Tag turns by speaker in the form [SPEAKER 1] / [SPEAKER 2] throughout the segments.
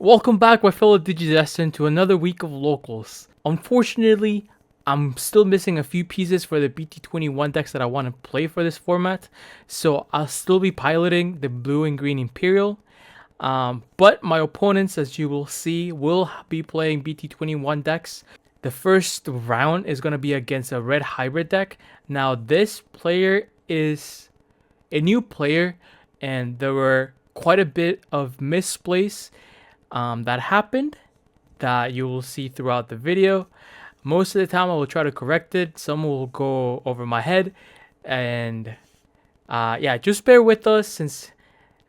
[SPEAKER 1] Welcome back, my fellow Digidestined, to another week of locals. Unfortunately, I'm still missing a few pieces for the BT21 decks that I want to play for this format, so I'll still be piloting the blue and green Imperial. But my opponents, as you will see, will be playing BT21 decks. The first round is going to be against a red hybrid deck. Now, this player is a new player, and there were quite a bit of misplays that happened that you will see throughout the video. Most of the time I will try to correct it. Some will go over my head, and yeah, just bear with us since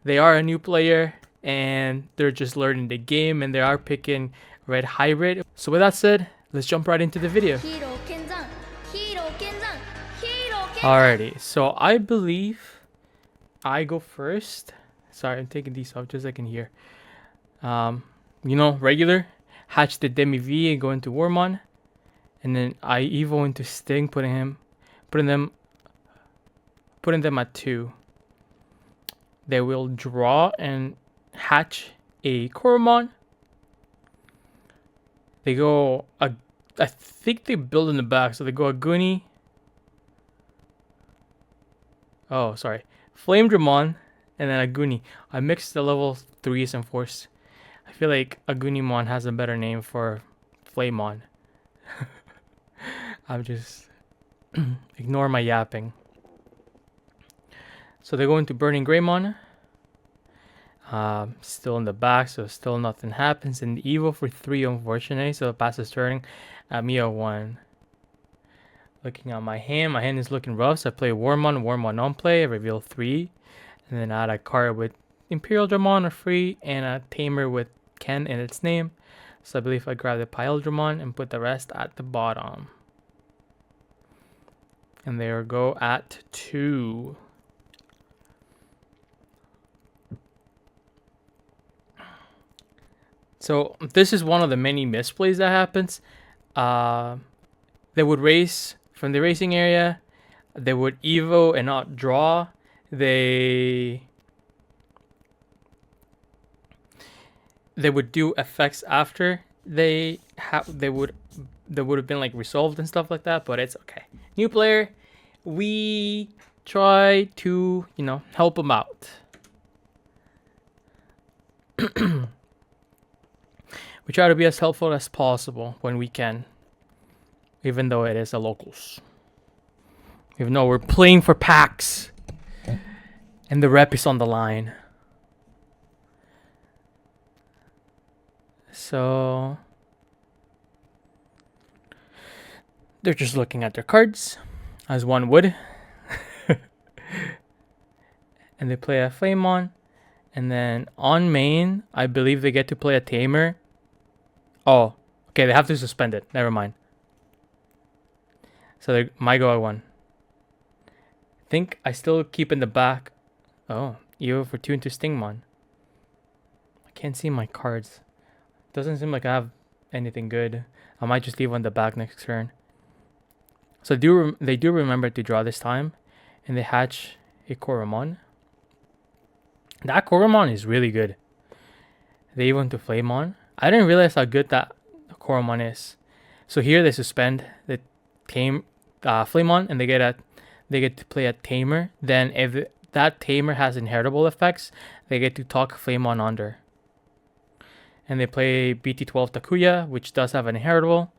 [SPEAKER 1] they are a new player and they're just learning the game and they are picking red hybrid. So with that said, let's jump right into the video. Alrighty, so I believe I go first. Sorry, I'm taking these off just so I can hear. Regular, hatch the Demi V and go into Wormon, and then I evo into Sting, putting them at 2. They will draw and hatch a Koromon. They go I think they build in the back, so they go a Goonie. Oh, sorry, Imperialdramon, and then a Goonie. I mixed the level 3s and 4s. I feel like Agunimon has a better name for Flamon. I'm just ignore my yapping. So they go into Burning Greymon. Still in the back, so still nothing happens. And the Evo for 3, unfortunately, so it passes turning at me at 1. Looking at my hand is looking rough, so I play Wormon on play, I reveal 3. And then add a card with Imperialdramon or free, and a Tamer with Ken in its name. So I believe I grab the Imperialdramon and put the rest at the bottom. And there go at 2. So this is one of the many misplays that happens. They would race from the racing area. They would evo and not draw. They would do effects after they would have been like resolved and stuff like that, but it's okay. New player, we try to help them out. We try to be as helpful as possible when we can, even though it is a locals. Even though we're playing for packs and the rep is on the line. So they're just looking at their cards, as one would. And they play a Flamon. And then on main, I believe they get to play a Tamer. Oh, okay, they have to suspend it. Never mind. So they might go at 1. I think I still keep in the back. Oh, Evo for 2 into Stingmon. I can't see my cards. Doesn't seem like I have anything good. I might just leave on the back next turn. So they do remember to draw this time, and they hatch a Koromon. That Koromon is really good. They even to Flamon. I didn't realize how good that Koromon is. So here they suspend the Flamon, and they get to play a Tamer. Then if that Tamer has inheritable effects, they get to talk Flamon under. And they play BT12 Takuya, which does have an inheritable.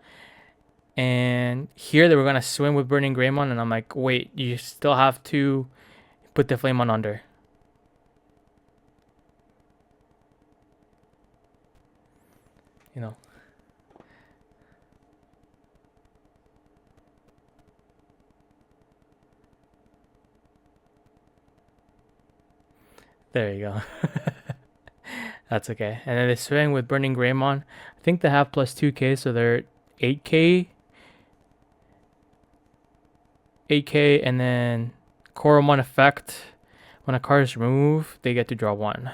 [SPEAKER 1] And here they were going to swim with Burning Greymon, and I'm like, wait, you still have to put the Flamon under. There you go. That's okay. And then they swing with Burning Greymon. I think they have plus 2k, so they're 8k. 8k, and then Koromon effect. When a card is removed, they get to draw 1.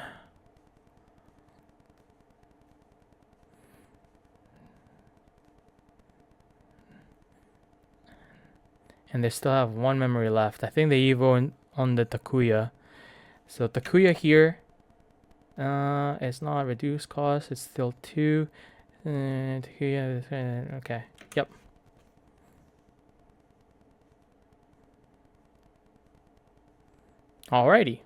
[SPEAKER 1] And they still have 1 memory left. I think they evo on the Takuya. So Takuya here It's not reduced cost. It's still 2. Okay. Yep. Alrighty.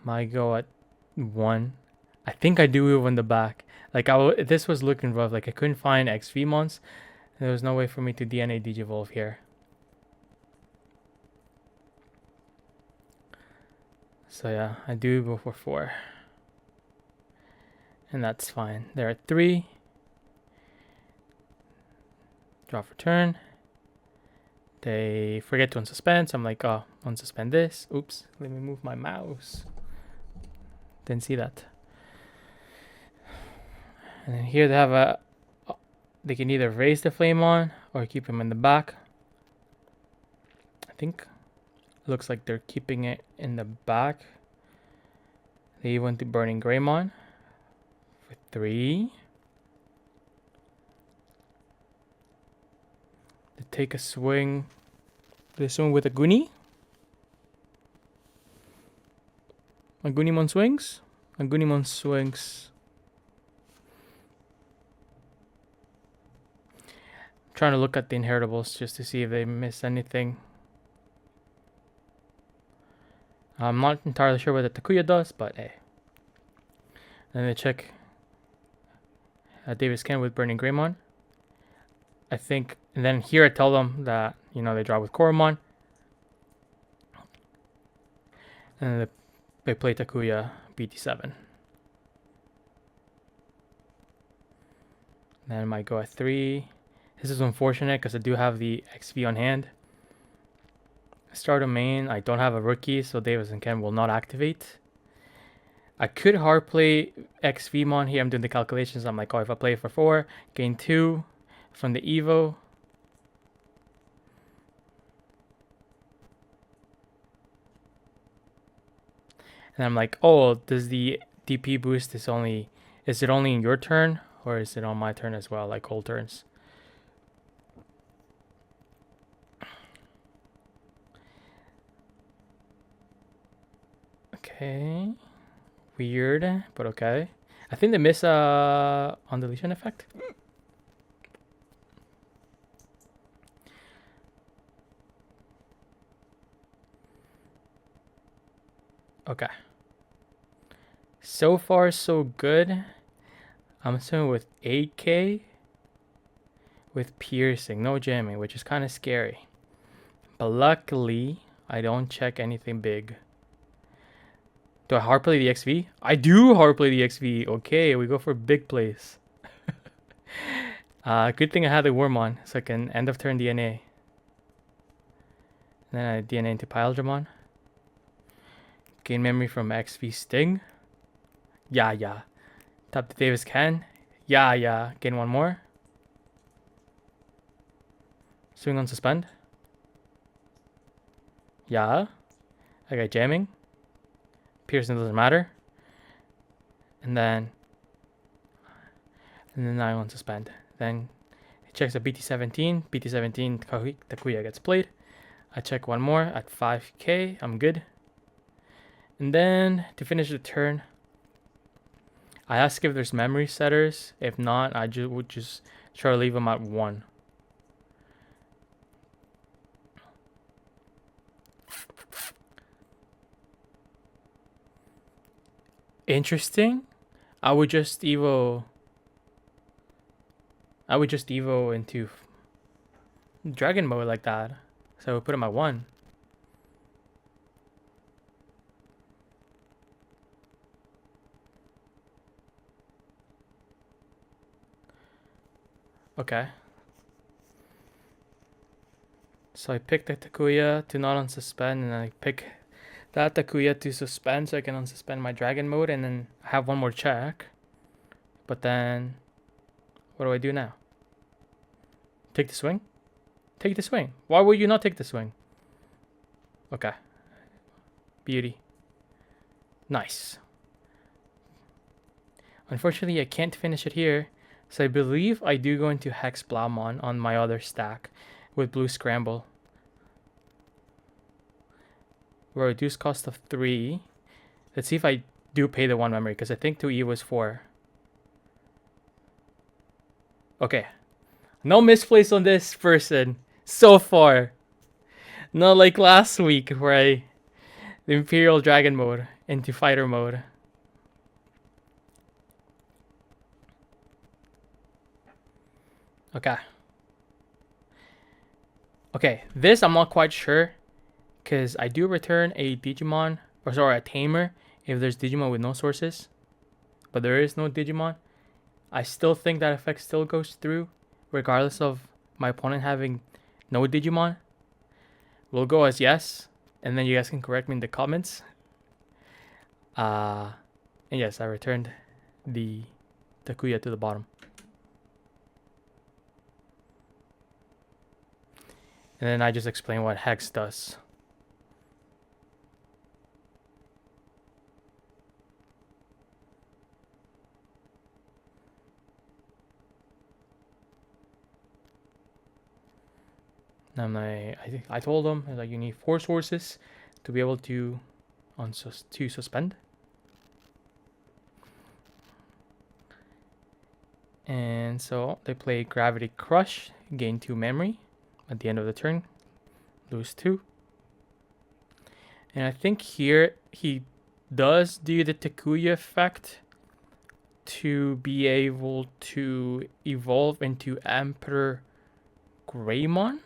[SPEAKER 1] Might go at 1. I think I do move on the back. Like this was looking rough. Like I couldn't find XV mons. There was no way for me to DNA Digivolve here. So yeah, I do go for 4. And that's fine. They're at 3. Draw for turn. They forget to unsuspend, so I'm like, oh, unsuspend this. Oops, let me move my mouse. Didn't see that. And then here they have they can either raise the flame on or keep him in the back. I think looks like they're keeping it in the back. They went to Burning Greymon for 3. They take a swing. They swing with a Goonie. A Gooniemon swings. A Gooniemon swings. I'm trying to look at the inheritables just to see if they miss anything. I'm not entirely sure what the Takuya does, but hey. Then they check Davis Ken with Burning Greymon. I think, and then here I tell them that, you know, they draw with Koromon. And they play Takuya BT7. Then I might go at 3. This is unfortunate because I do have the XV on hand. Start a main. I don't have a rookie, so Davis and Ken will not activate. I could hard play XVmon here. I'm doing the calculations. I'm like, oh, if I play for 4, gain 2 from the Evo. And I'm like, oh, does the DP boost is it only in your turn or is it on my turn as well, like whole turns? Okay. Weird, but okay. I think they miss on deletion effect. Okay. So far, so good. I'm assuming with 8k with piercing, no jamming, which is kind of scary. But luckily, I don't check anything big. Do I hard play the XV? I do hard play the XV. Okay, we go for big plays. Good thing I had the worm on, so I can end of turn DNA. And then I DNA into Imperialdramon. Gain memory from XV Sting. Yeah. Tap the Davis Can. Yeah. Gain 1 more. Swing on suspend. Yeah. I got jamming. Piercing doesn't matter. And then I on suspend. Then it checks a BT17. BT17 Takuya gets played. I check 1 more at 5k. I'm good. And then to finish the turn, I ask if there's memory setters. If not, I would just try to leave them at 1. Interesting. I would just Evo into Dragon mode like that. So I would put him at 1. Okay. So I pick the Takuya to not unsuspend, and I pick that Takuya to suspend so I can unsuspend my Dragon mode, and then have 1 more check. But then, what do I do now? Take the swing? Take the swing. Why would you not take the swing? Okay. Beauty. Nice. Unfortunately, I can't finish it here. So I believe I do go into Hex Blamon on my other stack. with blue scramble. We're reduced cost of 3. Let's see if I do pay the 1 memory, because I think 2E was 4. Okay. No misplays on this person so far. Not like last week where the Imperial Dragon mode into fighter mode. Okay. Okay, this I'm not quite sure, because I do return a Digimon, or sorry, a Tamer, if there's Digimon with no sources. But there is no Digimon. I still think that effect still goes through, regardless of my opponent having no Digimon. We'll go as yes, and then you guys can correct me in the comments. And yes, I returned the Takuya to the bottom. And then I just explain what Hex does. And I told them like you need 4 sources to be able to suspend. And so they play Gravity Crush, gain 2 memory at the end of the turn, lose 2. And I think here he does do the Takuya effect to be able to evolve into Emperor Greymon,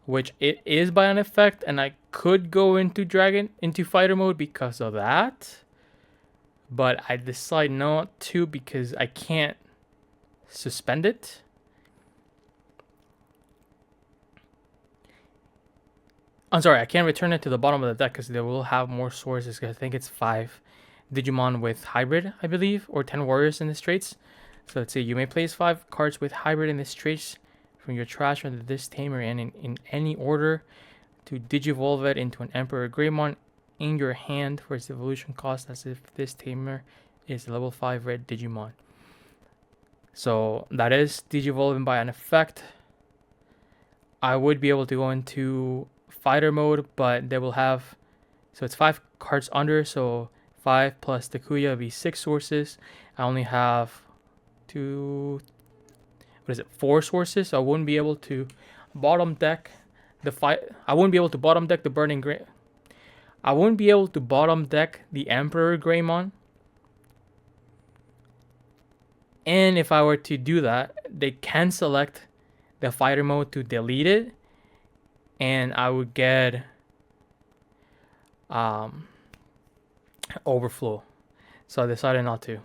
[SPEAKER 1] which it is by an effect, and I could go into fighter mode because of that, but I decide not to because I can't suspend it. I'm sorry, I can't return it to the bottom of the deck because they will have more sources. I think it's 5 Digimon with hybrid, I believe, or 10 warriors in the traits. So let's say you may place 5 cards with hybrid in this traits from your trash under this tamer and in any order to digivolve it into an Emperor Greymon in your hand for its evolution cost as if this tamer is level 5 red Digimon. So that is digivolving by an effect. I would be able to go into fighter mode, but they will have, so it's 5 cards under, so 5 plus Takuya will be 6 sources. I only have 4 sources, so I wouldn't be able to bottom deck I wouldn't be able to bottom deck the I wouldn't be able to bottom deck the Emperor Greymon. And if I were to do that, they can select the fighter mode to delete it, and I would get overflow. So I decided not to.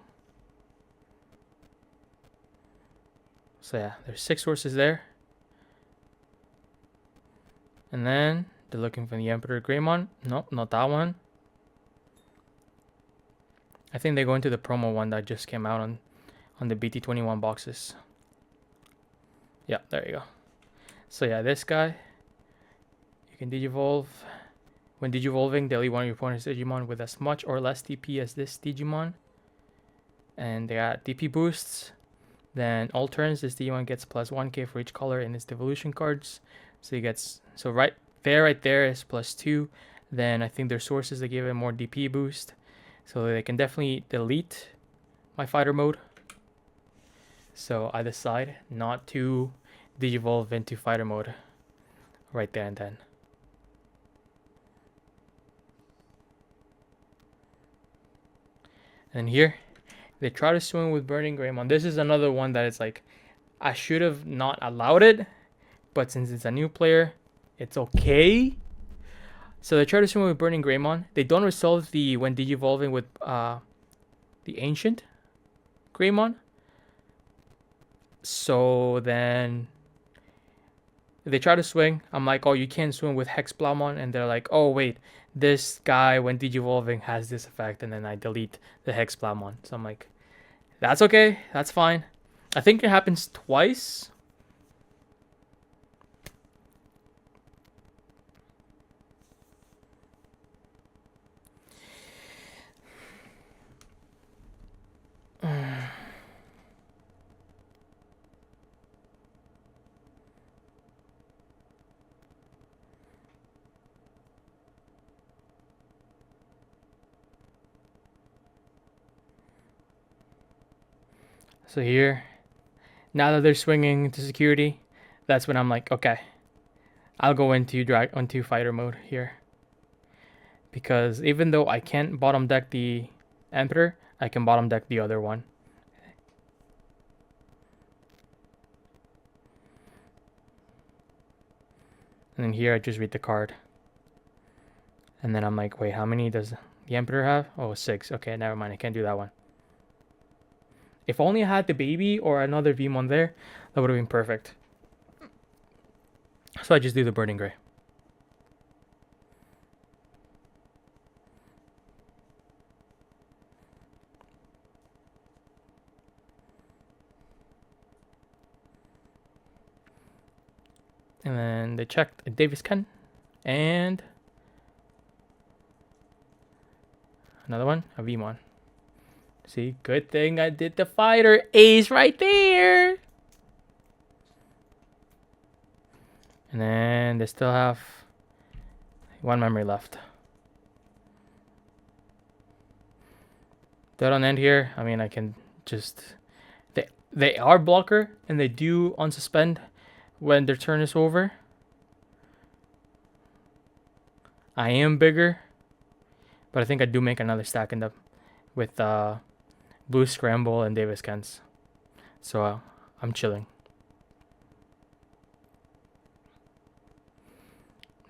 [SPEAKER 1] So yeah, there's 6 sources there. And then they're looking for the Emperor Greymon. Nope, not that one. I think they go into the promo one that just came out on the BT21 boxes. Yeah, there you go. So yeah, this guy, you can digivolve. When digivolving, delete one of your opponent's Digimon with as much or less DP as this Digimon. And they got DP boosts. Then all turns, this Digimon gets plus 1k for each color in its devolution cards. So he gets, so right there is plus 2. Then I think their sources, they give it more DP boost. So they can definitely delete my fighter mode. So I decide not to digivolve into fighter mode right there and then. And here, they try to swing with Burning Greymon. This is another one that is like, I should have not allowed it, but since it's a new player, it's okay. So they try to swing with Burning Greymon. They don't resolve the when digivolving with the Ancient Greymon. So then they try to swing. I'm like, oh, you can't swing with Hex Blomon. And they're like, oh, wait, this guy, when digivolving, has this effect. And then I delete the Hex Blomon. So I'm like, that's okay. That's fine. I think it happens twice. So here, now that they're swinging into security, that's when I'm like, okay, I'll go into fighter mode here. Because even though I can't bottom deck the Emperor, I can bottom deck the other one. And then here I just read the card. And then I'm like, wait, how many does the Emperor have? Oh, 6. Okay, never mind. I can't do that one. If only I had the baby or another Vmon there, that would have been perfect. So I just do the Burning Gray. And then they checked a Davis Ken. And another one, a Vmon. See, good thing I did the fighter ace right there. And then they still have 1 memory left. That on end here, I mean, I can just... They are blocker, and they do unsuspend when their turn is over. I am bigger, but I think I do make another stack in the with Blue Scramble and Davis Kens. So I'm chilling.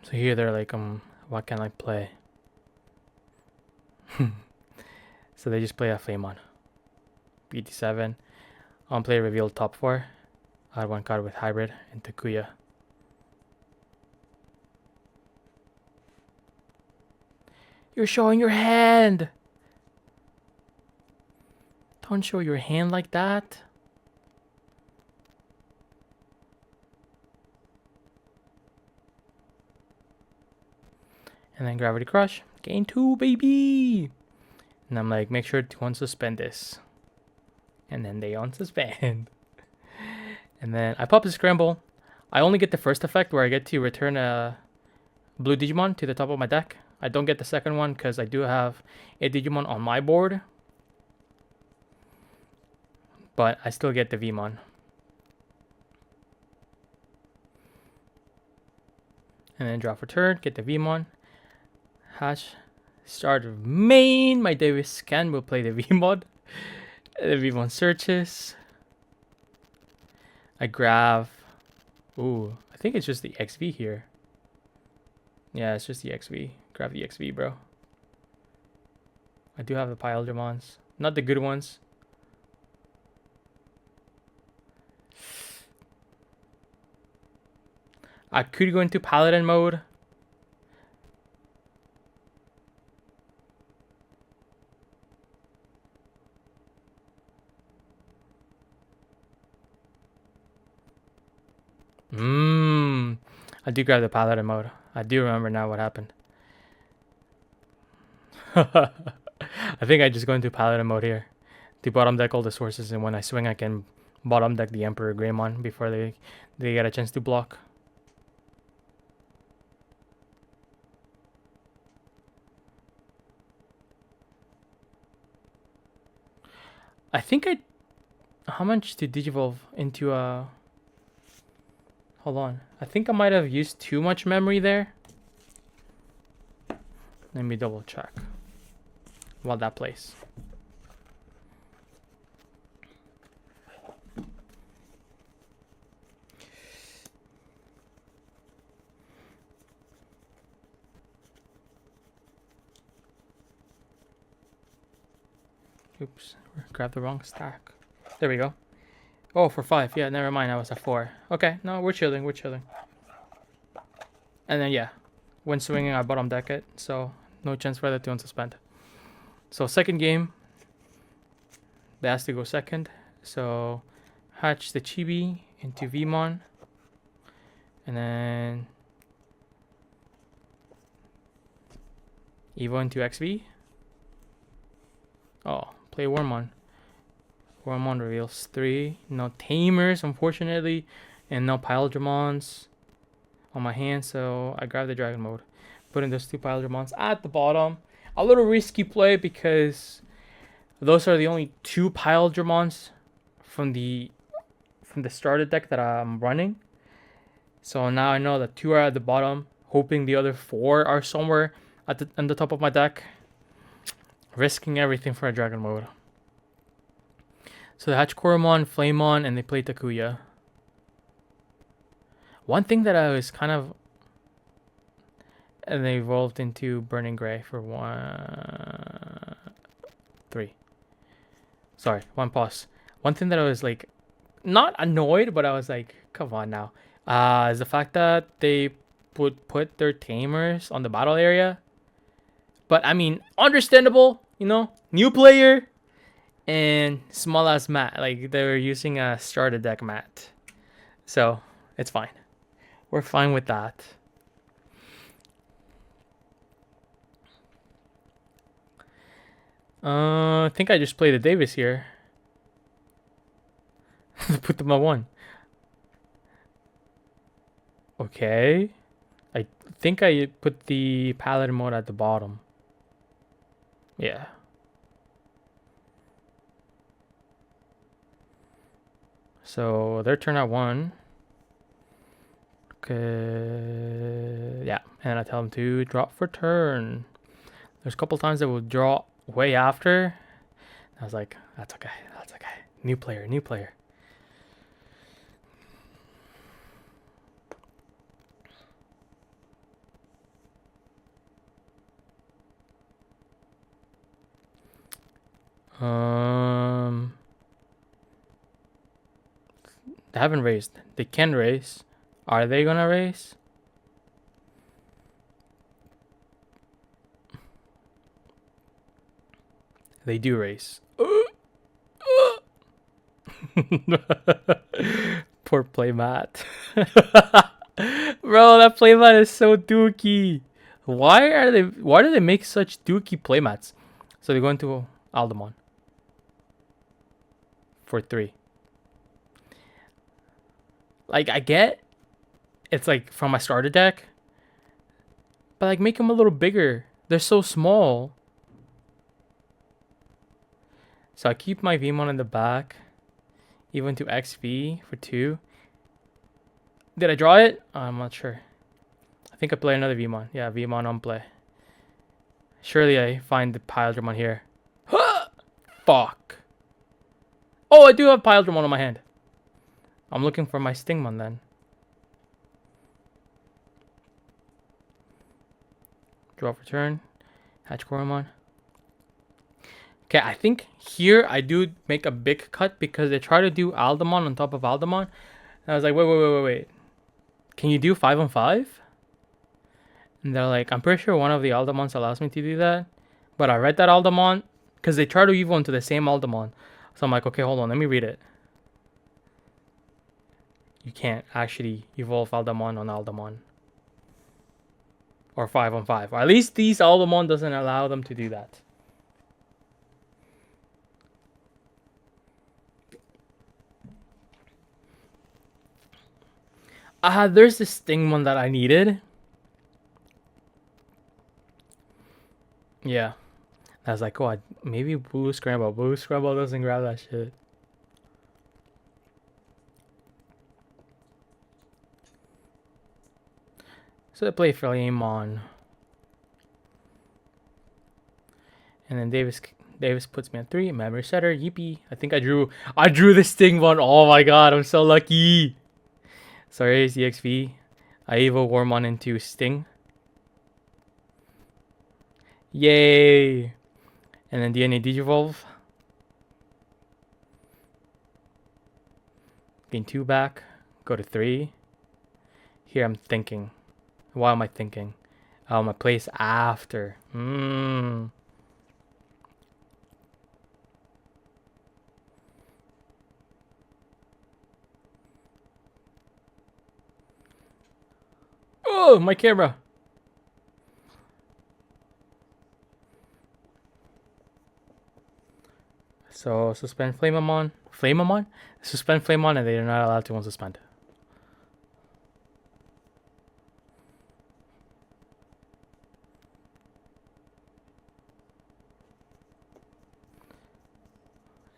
[SPEAKER 1] So here they're like, what can I play? So they just play a Flamon. BT7. I'll play reveal top 4. Add 1 card with hybrid and Takuya. You're showing your hand! Don't show your hand like that. And then Gravity Crush. Gain 2, baby! And I'm like, make sure to unsuspend this. And then they unsuspend. And then I pop the Scramble. I only get the first effect where I get to return a blue Digimon to the top of my deck. I don't get the second one because I do have a Digimon on my board. But I still get the Vmon. And then draw for turn, get the Vmon. Hatch, start of main. My Davis Ken will play the Vmon. The Vmon searches. I grab. Ooh, I think it's just the XV here. Yeah, it's just the XV. Grab the XV, bro. I do have the Imperialdramons. Not the good ones. I could go into Paladin mode. I do grab the Paladin mode. I do remember now what happened. I think I just go into Paladin mode here. To bottom deck all the sources, and when I swing I can bottom deck the Emperor Greymon before they get a chance to block. I think I... How much to Digivolve into a... Hold on. I think I might have used too much memory there. Let me double check while that plays. Oops, grabbed the wrong stack. There we go. Oh, for 5. Yeah, never mind. I was at 4. Okay, no, we're chilling. We're chilling. And then, yeah. When swinging, I bottom deck it. So, no chance for that to unsuspend. So, second game. They has to go second. So, hatch the Chibi into Vmon. And then... Evo into XV. Oh, play Wormmon. Wormmon reveals 3. No Tamers, unfortunately. And no Imperialdramons on my hand. So I grab the Dragon mode. Putting those 2 Imperialdramons at the bottom. A little risky play because those are the only 2 Imperialdramons from the starter deck that I'm running. So now I know that 2 are at the bottom, hoping the other 4 are somewhere at the top of my deck. Risking everything for a dragon mode. So they hatch Koromon, Flamon, and they play Takuya. One thing that I was kind of... And they evolved into Burning Gray for 1... 3. Sorry, 1 pause. One thing that I was like... Not annoyed, but I was like, come on now. Is the fact that they would put their tamers on the battle area. But I mean, understandable, you know? New player and small ass mat. Like they were using a starter deck mat. So it's fine. We're fine with that. I think I just played a Davis here. Put them at 1. Okay. I think I put the Paladin mode at the bottom. Yeah. So their turn at 1. Okay. Yeah. And I tell them to drop for turn. There's a couple times they will draw way after. I was like, that's okay. That's okay. New player. New player. They haven't raised. They can raise. Are they gonna raise? They do raise. Poor playmat. Bro, that playmat is so dookie. Why do they make such dookie playmats? So they go into Aldamon for 3. Like I get it's like from my starter deck. But like make them a little bigger. They're so small. So I keep my Vmon in the back. Even to XV for 2. Did I draw it? I'm not sure. I think I play another Vmon. Yeah, Vmon on play. Surely I find the Imperialdramon here. Fuck. Oh, I do have Imperialdramon on my hand. I'm looking for my Stingmon then. Draw for turn. Hatch Koromon. Okay, I think here I do make a big cut because they try to do Aldamon on top of Aldamon. And I was like, wait. Can you do 5 on 5? And they're like, I'm pretty sure one of the Aldamons allows me to do that. But I read that Aldamon because they try to evolve into the same Aldamon. So I'm like, okay, hold on, let me read it. You can't actually evolve Aldamon on Aldamon. Or 5 on 5. Or at least these Aldamon doesn't allow them to do that. There's this Stingmon that I needed. Yeah. I was like, oh, maybe Blue Scramble. Blue Scramble doesn't grab that shit. So I play Flamon. And then Davis puts me at 3. Memory Setter. Yippee. I think I drew the Stingmon. Oh my god, I'm so lucky. Sorry, EXV. I evo Wormon into Sting. Yay! And then DNA Digivolve. Gain 2 back. Go to 3. Here I'm thinking. What am I thinking? My place after. Oh, my camera. So suspend Flamamon. Suspend Flamamon, and they are not allowed to unsuspend.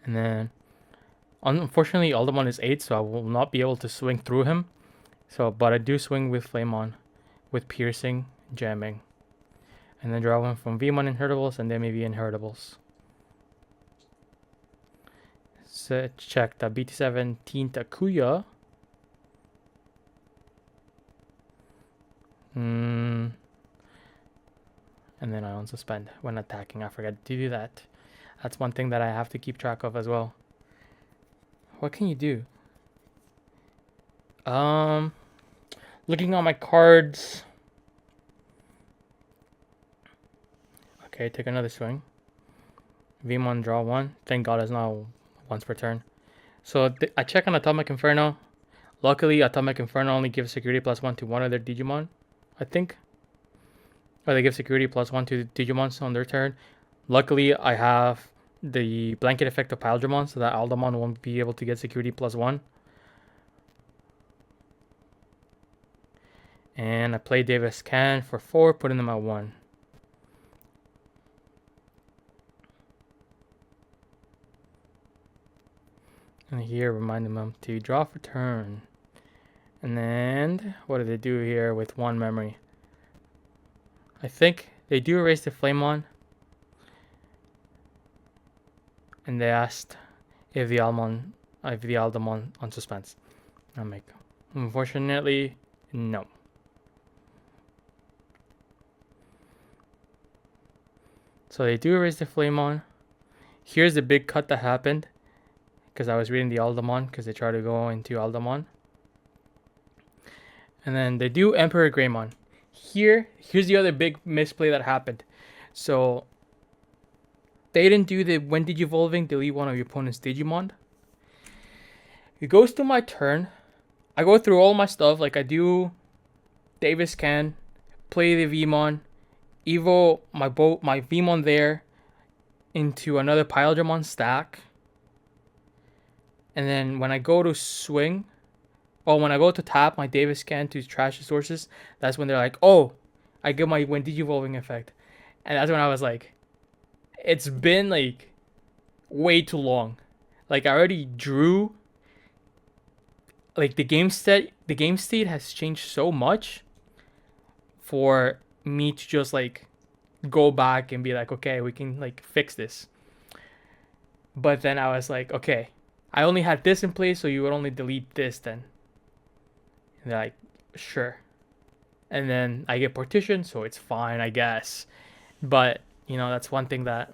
[SPEAKER 1] And then Unfortunately, Alderman is 8, so I will not be able to swing through him. So, but I do swing with Flame On, with Piercing, Jamming. And then draw one from V1 Inheritables, and then maybe Inheritables. So check the BT21 Takuya. And then I unsuspend when attacking. I forget to do that. That's one thing that I have to keep track of as well. What can you do? Looking on my cards. Okay, take another swing. V1, draw one. Thank God it's not once per turn. So I check on Atomic Inferno. Luckily, Atomic Inferno only gives security +1 to one of their Digimon, I think. Or they give security +1 to Digimons on their turn. Luckily, I have the blanket effect of Imperialdramon, so that Aldamon won't be able to get security +1. And I play Davis Can for 4, putting them at 1. And here, reminding them to draw for turn. And then, what do they do here with 1 memory? I think they do erase the Flamemon. And they asked if the Aldamon on suspense. I'm like, unfortunately, no. So they do erase the Flamemon. Here's the big cut that happened, because I was reading the Aldamon, because they try to go into Aldamon. And then they do Emperor Greymon. Here's the other big misplay that happened. So they didn't do the when Digivolving, delete one of your opponent's Digimon. It goes to my turn. I go through all my stuff, like I do Davis Can, play the Vmon, Evo my Vmon there into another Imperialdramon stack. And then when I go to swing, when I go to tap my Davis Can to trash the sources, that's when they're like, oh, I get my when Digivolving effect. And that's when I was like, it's been like way too long. Like I already drew. Like the game state has changed so much for me to just like go back and be like, okay, we can like fix this. But then I was like, okay, I only had this in place, so you would only delete this then. And they're like, sure. And then I get partition, so it's fine, I guess. But, you know, that's one thing that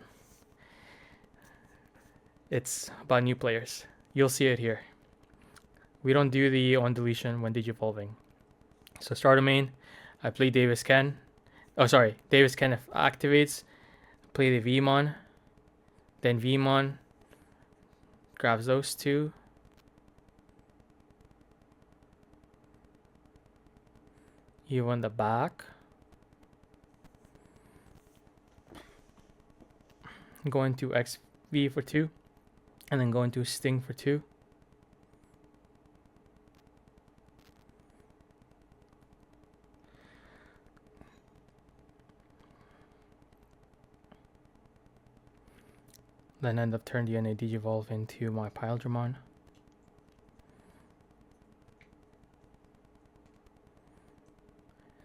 [SPEAKER 1] it's about new players. You'll see it here. We don't do the on deletion when Digivolving. So start a main, I play Davis Ken. Oh, sorry, Davis Ken activates. Play the Vmon. Then Vmon grabs those two. You won the back. Go into XV for 2. And then go into Sting for 2. Then end of turn DNA Digivolve into my Imperialdramon.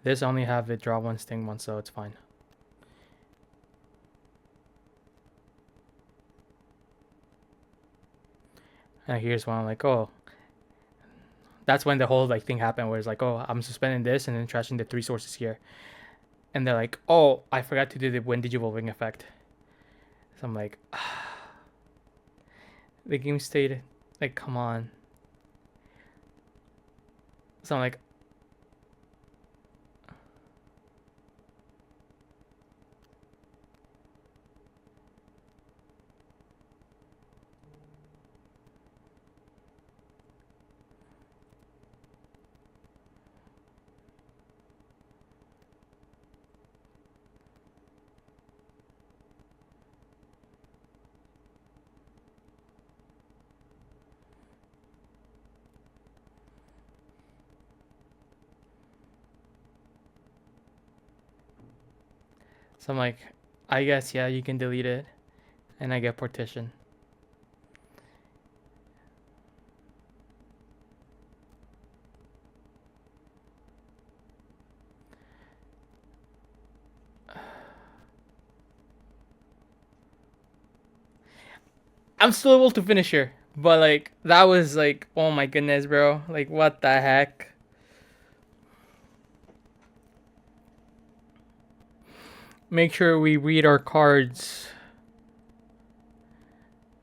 [SPEAKER 1] This only have it draw 1 Sting 1, so it's fine. And here's when I'm like, oh, that's when the whole like thing happened where it's like, oh, I'm suspending this and then trashing the 3 sources here. And they're like, oh, I forgot to do the when Digivolving effect. So I'm like, the game state, like, come on. So I'm like, I guess, yeah, you can delete it. And I get partition. I'm still able to finish here. But like that was like, oh my goodness, bro. Like what the heck? Make sure we read our cards.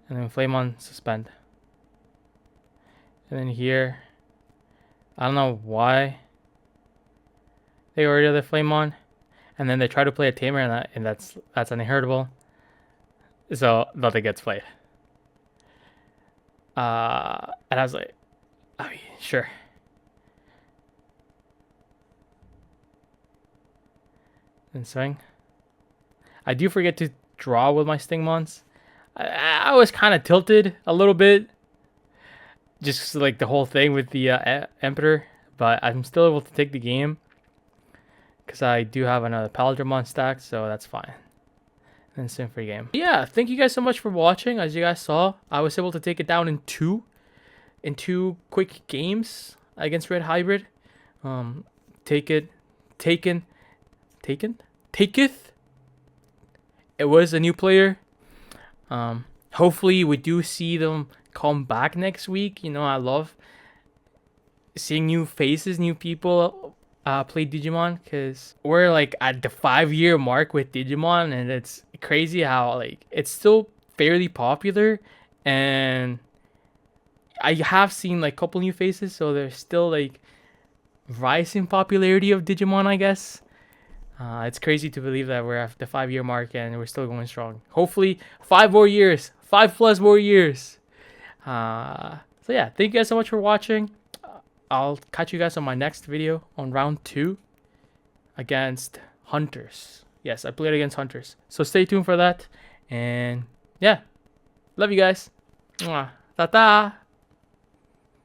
[SPEAKER 1] And then flame on suspend. And then here, I don't know why they already have the flame on. And then they try to play a tamer, and that's unheritable. So nothing gets played. And I was like, I mean, sure. And swing. I do forget to draw with my Stingmons. I was kind of tilted a little bit. Just like the whole thing with the Emperor. But I'm still able to take the game. Because I do have another Imperialdramon stack, so that's fine. And same free game. Yeah, thank you guys so much for watching. As you guys saw, I was able to take it down in two quick games against Red Hybrid. Taketh. It was a new player. Hopefully we do see them come back next week. You know, I love seeing new faces, new people play Digimon, because we're like at the 5-year mark with Digimon, and it's crazy how like it's still fairly popular, and I have seen like a couple new faces, so there's still like rising popularity of Digimon, I guess. It's crazy to believe that we're at the 5-year mark and we're still going strong. Hopefully 5 more years, 5+ more years. So yeah, thank you guys so much for watching. I'll catch you guys on my next video on round 2 against Hunters. Yes, I played against Hunters. So stay tuned for that. And yeah, love you guys. Mwah. Ta-ta.